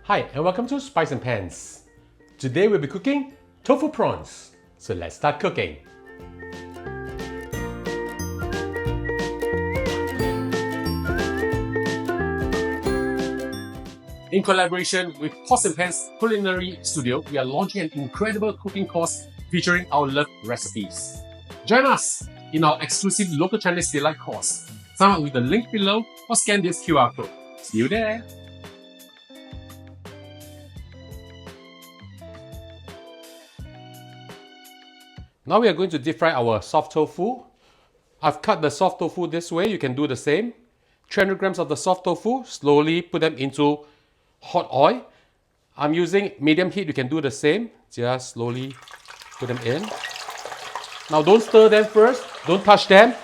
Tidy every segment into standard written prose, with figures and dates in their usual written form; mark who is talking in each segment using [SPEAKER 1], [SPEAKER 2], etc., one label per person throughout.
[SPEAKER 1] Hi and welcome to Spice and Pans. Today we'll be cooking tofu prawns. So let's start cooking. In collaboration with Pots and Pans Culinary Studio, we are launching an incredible cooking course featuring our loved recipes. Join us in our exclusive local Chinese delight course. Sign up with the link below or scan this QR code. See you there! Now we are going to deep fry our soft tofu. I've cut the soft tofu this way, you can do the same. 300 grams of the soft tofu, slowly put them into hot oil. I'm using medium heat, you can do the same. Just slowly put them in. Now don't stir them first, don't touch them.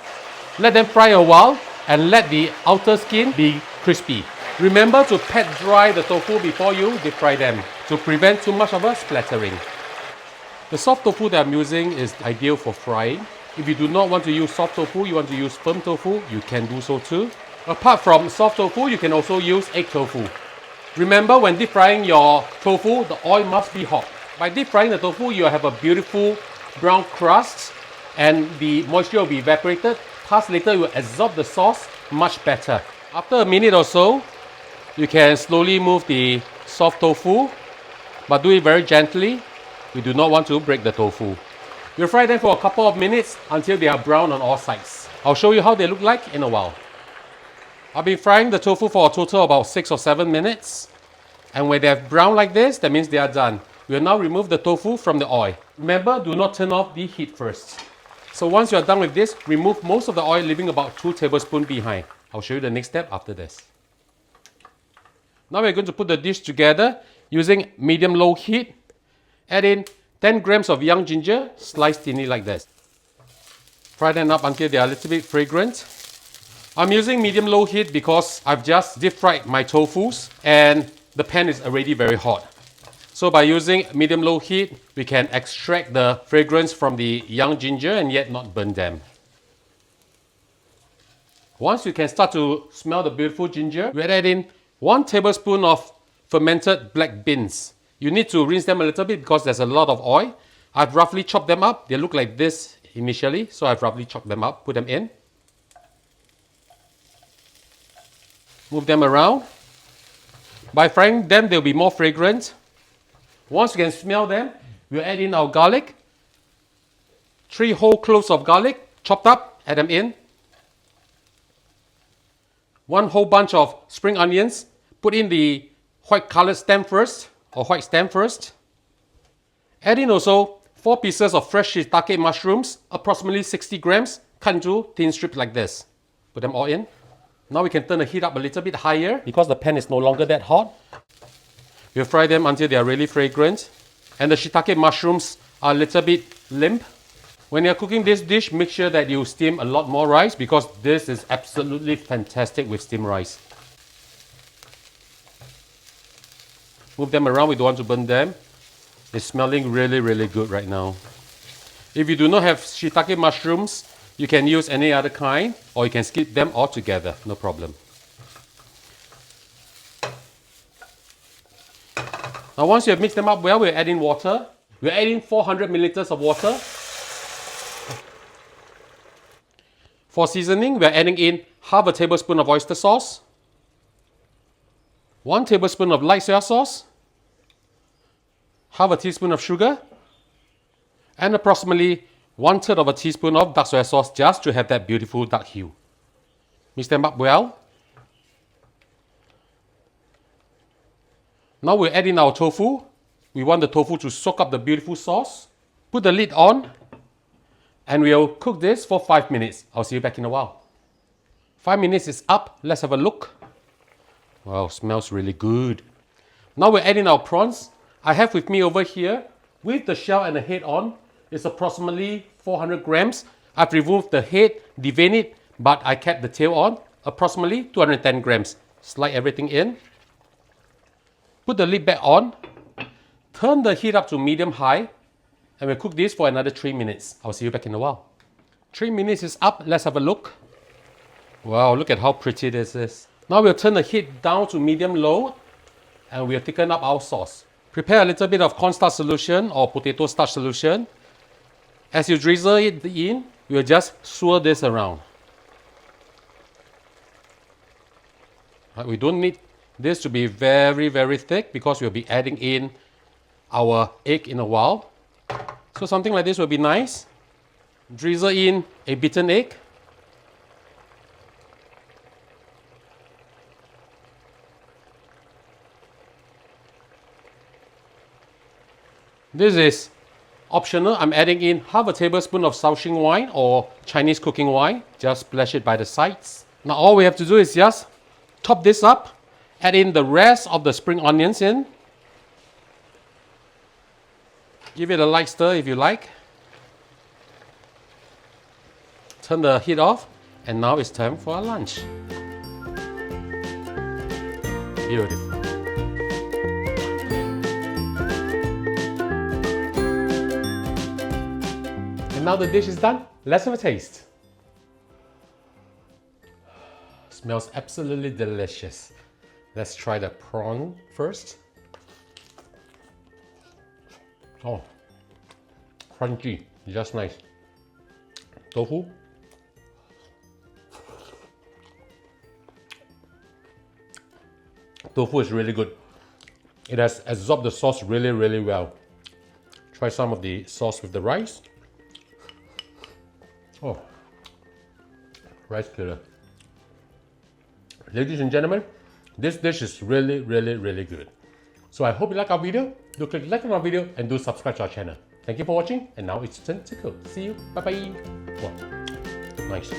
[SPEAKER 1] Let them fry a while and let the outer skin be crispy. Remember to pat dry the tofu before you deep fry them to prevent too much of a splattering. The soft tofu that I'm using is ideal for frying. If you do not want to use soft tofu, you want to use firm tofu, you can do so too. Apart from soft tofu, you can also use egg tofu. Remember, when deep frying your tofu, the oil must be hot. By deep frying the tofu, you have a beautiful brown crust and the moisture will be evaporated. Thus later, you will absorb the sauce much better. After a minute or so, you can slowly move the soft tofu, but do it very gently. We do not want to break the tofu. We'll fry them for a couple of minutes until they are brown on all sides. I'll show you how they look like in a while. I've been frying the tofu for a total of about 6 or 7 minutes. And when they're brown like this, that means they are done. We'll now remove the tofu from the oil. Remember, do not turn off the heat first. So once you're done with this, remove most of the oil, leaving about 2 tablespoons behind. I'll show you the next step after this. Now we're going to put the dish together using medium-low heat. Add in 10 grams of young ginger, sliced thinly like this. Fry them up until they are a little bit fragrant. I'm using medium-low heat because I've just deep fried my tofus and the pan is already very hot. So by using medium-low heat, we can extract the fragrance from the young ginger and yet not burn them. Once you can start to smell the beautiful ginger, we'll add in 1 tablespoon of fermented black beans. You need to rinse them a little bit because there's a lot of oil. I've roughly chopped them up. They look like this initially, so I've roughly chopped them up, put them in. Move them around. By frying them, they'll be more fragrant. Once you can smell them, we'll add in our garlic. 3 whole cloves of garlic, chopped up, add them in. 1 whole bunch of spring onions. Put in the white colored stem first, or white stem first. Add in also 4 pieces of fresh shiitake mushrooms, approximately 60 grams, cut into thin strips like this. Put them all in. Now we can turn the heat up a little bit higher because the pan is no longer that hot. We'll fry them until they are really fragrant. And the shiitake mushrooms are a little bit limp. When you're cooking this dish, make sure that you steam a lot more rice because this is absolutely fantastic with steamed rice. Move them around, we don't want to burn them. It's smelling really, really good right now. If you do not have shiitake mushrooms, you can use any other kind or you can skip them altogether, no problem. Now once you have mixed them up well, we'll add in water. We'll add in 400 milliliters of water. For seasoning, we're adding in half a tablespoon of oyster sauce, 1 tablespoon of light soy sauce, half a teaspoon of sugar, and approximately 1/3 of a teaspoon of dark soy sauce just to have that beautiful dark hue. Mix them up well. Now we'll add in our tofu. We want the tofu to soak up the beautiful sauce. Put the lid on and we'll cook this for 5 minutes. I'll see you back in a while. 5 minutes is up. Let's have a look. Wow, smells really good. Now we're adding our prawns. I have with me over here, with the shell and the head on, it's approximately 400 grams. I've removed the head, deveined it, but I kept the tail on, approximately 210 grams. Slide everything in. Put the lid back on. Turn the heat up to medium-high, and we'll cook this for another 3 minutes. I'll see you back in a while. 3 minutes is up. Let's have a look. Wow, look at how pretty this is. Now we'll turn the heat down to medium-low and we'll thicken up our sauce. Prepare a little bit of cornstarch solution or potato starch solution. As you drizzle it in, you'll just swirl this around. We don't need this to be very, very thick because we'll be adding in our egg in a while. So something like this will be nice. Drizzle in a beaten egg. This is optional. I'm adding in half a tablespoon of Shaoxing wine or Chinese cooking wine. Just splash it by the sides. Now all we have to do is just top this up, add in the rest of the spring onions in. Give it a light stir if you like. Turn the heat off, and now it's time for our lunch. Beautiful. And now the dish is done. Let's have a taste. Smells absolutely delicious. Let's try the prawn first. Oh, crunchy, just nice. Tofu. Tofu is really good. It has absorbed the sauce really, really well. Try some of the sauce with the rice. Oh, rice killer. Ladies and gentlemen, this dish is really, really, really good. So I hope you like our video. Do click like on our video and do subscribe to our channel. Thank you for watching, and now it's time to cook. See you. Bye bye. Wow, nice.